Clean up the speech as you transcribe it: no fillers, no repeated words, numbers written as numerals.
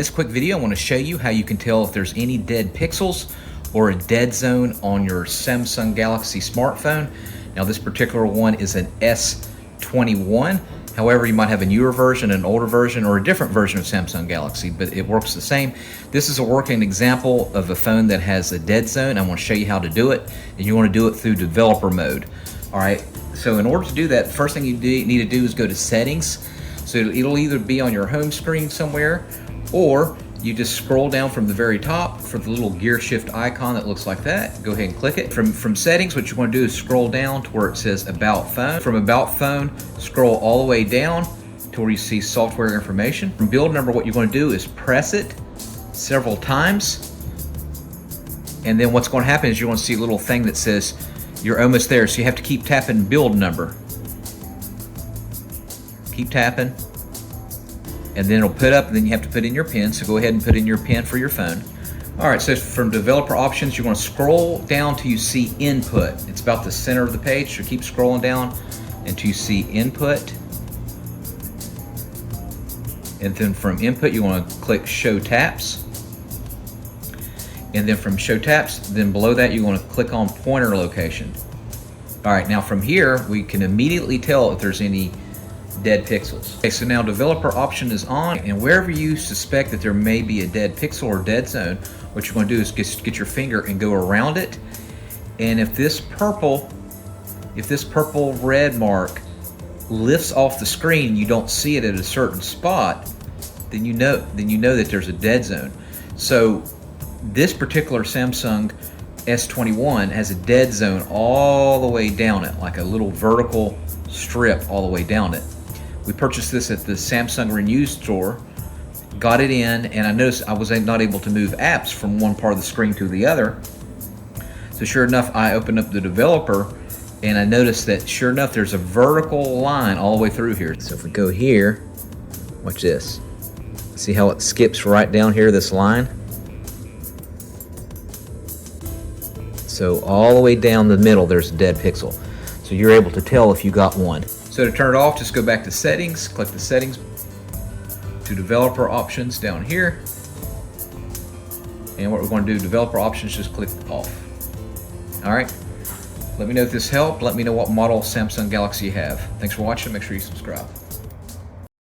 This quick video, I want to show you how you can tell if there's any dead pixels or a dead zone on your Samsung Galaxy smartphone. Now this particular one is an S21. However, you might have a newer version, an older version, or a different version of Samsung Galaxy, but it works the same. This is a working example of a phone that has a dead zone. I want to show you how to do it, and you want to do it through developer mode. All right, so in order to do that, the first thing you need to do is go to settings. So it'll either be on your home screen somewhere, or you just scroll down from the very top for the little gear shift icon that looks like that. Go ahead and click it. From settings, what you want to do is scroll down to where it says About Phone. From About Phone, scroll all the way down to where you see software information. From build number, what you want to do is press it several times. And then what's going to happen is you want to see a little thing that says you're almost there. So you have to keep tapping build number. Keep tapping. And then it'll put up, and then you have to put in your PIN. So go ahead and put in your PIN for your phone. All right, so from developer options, you want to scroll down till you see input. It's about the center of the page, so keep scrolling down until you see input. And then from input, you want to click show taps. And then from show taps, then below that, you want to click on pointer location. All right, now from here, we can immediately tell if there's any dead pixels. Okay, so now developer option is on, and wherever you suspect that there may be a dead pixel or dead zone, what you're going to do is get your finger and go around it. And if this purple red mark lifts off the screen, you don't see it at a certain spot, then you know that there's a dead zone. So this particular Samsung S21 has a dead zone all the way down it, like a little vertical strip all the way down it. We purchased this at the Samsung Renew store, got it in, and I noticed I was not able to move apps from one part of the screen to the other. So sure enough, I opened up the developer, and I noticed that sure enough, there's a vertical line all the way through here. So if we go here, watch this. See how it skips right down here, this line? So all the way down the middle, there's a dead pixel. So you're able to tell if you got one. So to turn it off, just go back to settings, click the settings, to developer options down here. And what we're going to do, developer options, just click off. All right, let me know if this helped. Let me know what model Samsung Galaxy you have. Thanks for watching, make sure you subscribe.